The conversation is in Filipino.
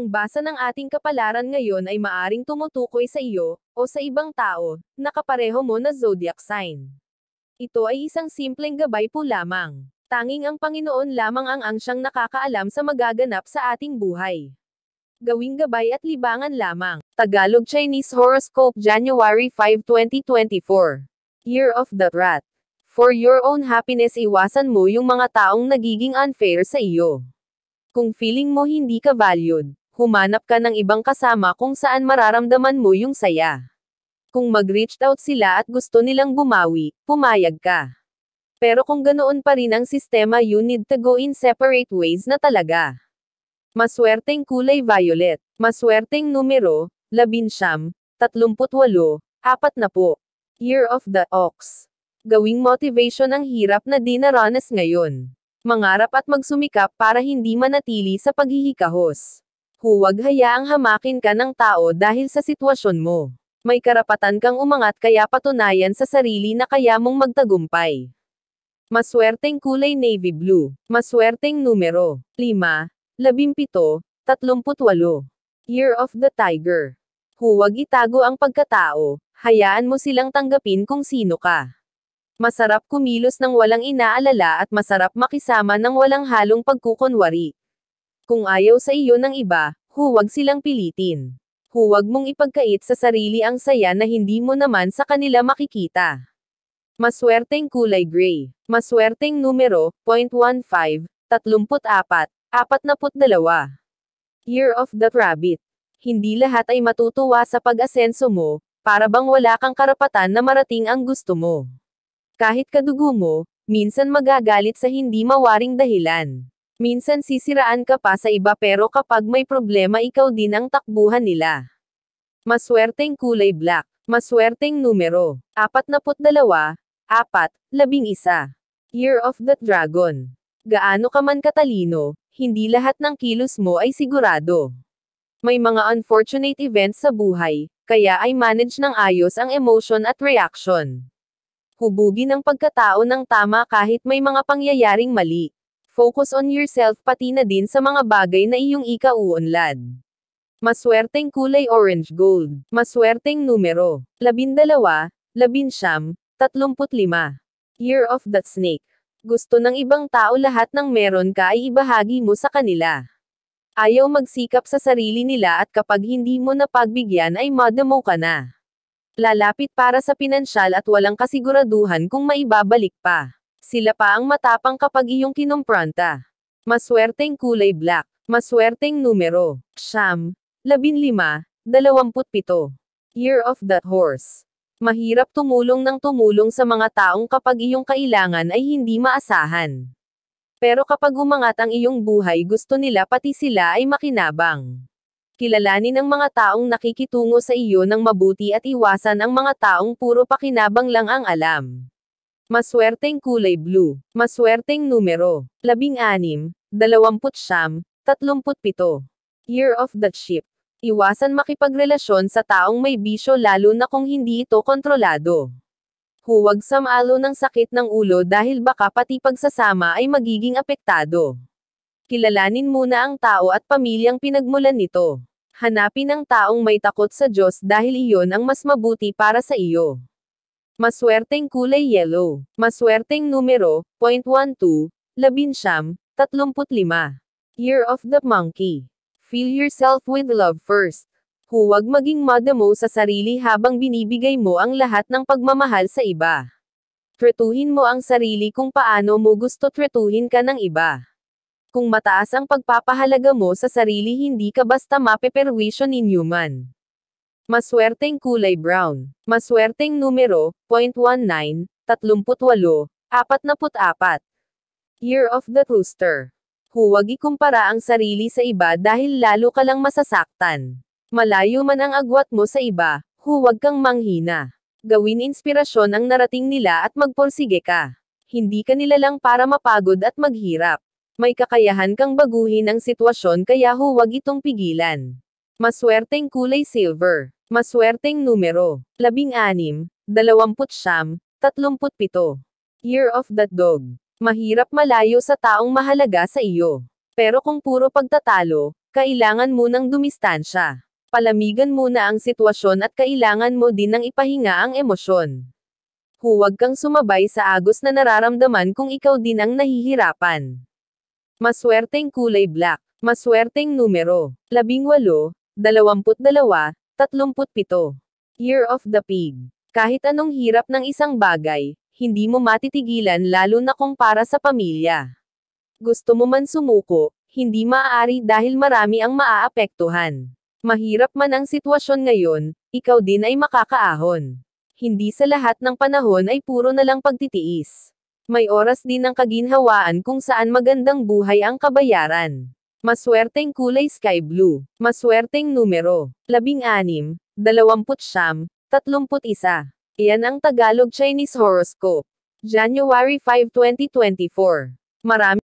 Ang basa ng ating kapalaran ngayon ay maaring tumutukoy sa iyo, o sa ibang tao, na kapareho mo na zodiac sign. Ito ay isang simpleng gabay po lamang. Tanging ang Panginoon lamang ang siyang nakakaalam sa magaganap sa ating buhay. Gawing gabay at libangan lamang. Tagalog Chinese Horoscope January 5, 2024. Year of the Rat. For your own happiness, iwasan mo yung mga taong nagiging unfair sa iyo. Kung feeling mo hindi ka valued, humanap ka ng ibang kasama kung saan mararamdaman mo yung saya. Kung mag-reached out sila at gusto nilang bumawi, pumayag ka. Pero kung ganoon pa rin ang sistema, you need to go in separate ways na talaga. Maswerteng kulay violet. Maswerteng numero, 19, 38, 40. Year of the Ox. Gawing motivation ang hirap na dinaranas ngayon. Mangarap at magsumikap para hindi manatili sa paghihikahos. Huwag hayaang hamakin ka ng tao dahil sa sitwasyon mo. May karapatan kang umangat, kaya patunayan sa sarili na kaya mong magtagumpay. Maswerteng kulay navy blue. Maswerteng numero, 5, 17, 38. Year of the Tiger. Huwag itago ang pagkatao, hayaan mo silang tanggapin kung sino ka. Masarap kumilos ng walang inaalala at masarap makisama ng walang halong pagkukunwari. Kung ayaw sa iyo ng iba, huwag silang pilitin. Huwag mong ipagkait sa sarili ang saya na hindi mo naman sa kanila makikita. Maswerteng kulay gray. Maswerteng numero, 0.15, 34, 42. Year of the Rabbit. Hindi lahat ay matutuwa sa pag-asenso mo, para bang wala kang karapatan na marating ang gusto mo. Kahit kadugo mo, minsan magagalit sa hindi mawaring dahilan. Minsan sisiraan ka pa sa iba, pero kapag may problema ikaw din ang takbuhan nila. Maswerteng kulay black. Maswerteng numero, 42, 4, 11. Year of the Dragon. Gaano ka man katalino, hindi lahat ng kilos mo ay sigurado. May mga unfortunate events sa buhay, kaya ay manage ng ayos ang emotion at reaction. Hubugin ang pagkatao ng tama kahit may mga pangyayaring mali. Focus on yourself pati na din sa mga bagay na iyong ikauunlad. Maswerteng kulay orange gold. Maswerteng numero, 12, 19, 35. Year of the Snake. Gusto ng ibang tao lahat ng meron ka ay ibahagi mo sa kanila. Ayaw magsikap sa sarili nila at kapag hindi mo napagbigyan ay madamo ka na. Lalapit para sa pinansyal at walang kasiguraduhan kung maibabalik pa. Sila pa ang matapang kapag iyong kinumpronta. Maswerteng kulay black. Maswerteng numero, 9, 15, 27. Year of the Horse. Mahirap tumulong sa mga taong kapag iyong kailangan ay hindi maasahan. Pero kapag umangat ang iyong buhay, gusto nila pati sila ay makinabang. Kilalanin ang mga taong nakikitungo sa iyo ng mabuti at iwasan ang mga taong puro pakinabang lang ang alam. Maswerteng kulay blue. Maswerteng numero, 16, 29, 37. Year of the Sheep. Iwasan makipagrelasyon sa taong may bisyo, lalo na kung hindi ito kontrolado. Huwag samalo ng sakit ng ulo dahil baka pati pagsasama ay magiging apektado. Kilalanin muna ang tao at pamilyang pinagmulan nito. Hanapin ang taong may takot sa Diyos dahil iyon ang mas mabuti para sa iyo. Maswerteng kulay yellow. Maswerteng numero, 0.12, 11, 35. Year of the Monkey. Fill yourself with love first. Huwag maging madamo sa sarili habang binibigay mo ang lahat ng pagmamahal sa iba. Tretuhin mo ang sarili kung paano mo gusto tretuhin ka ng iba. Kung mataas ang pagpapahalaga mo sa sarili, hindi ka basta mapeperwisyo ni Newman. Maswerteng kulay brown. Maswerteng numero, 0.19, 38, 44. Year of the Rooster. Huwag ikumpara ang sarili sa iba dahil lalo ka lang masasaktan. Malayo man ang agwat mo sa iba, huwag kang manghina. Gawin inspirasyon ang narating nila at magporsige ka. Hindi ka nila lang para mapagod at maghirap. May kakayahan kang baguhin ang sitwasyon, kaya huwag itong pigilan. Maswerteng kulay silver. Maswerteng numero, 16, 29, 37. Year of the Dog. Mahirap malayo sa taong mahalaga sa iyo. Pero kung puro pagtatalo, kailangan munang dumistansya. Palamigan muna ang sitwasyon at kailangan mo din ng ipahinga ang emosyon. Huwag kang sumabay sa agos na nararamdaman kung ikaw din ang nahihirapan. Maswerteng kulay black. Maswerteng numero. 18, 22, 37. Year of the Pig. Kahit anong hirap ng isang bagay, hindi mo matitigilan lalo na kung para sa pamilya. Gusto mo man sumuko, hindi maaari dahil marami ang maaapektuhan. Mahirap man ang sitwasyon ngayon, ikaw din ay makakaahon. Hindi sa lahat ng panahon ay puro na lang pagtitiis. May oras din ng kaginhawaan kung saan magandang buhay ang kabayaran. Maswerteng kulay sky blue. Maswerteng numero. 16, 29, 31. Iyan ang Tagalog Chinese horoscope. January 5, 2024. Marami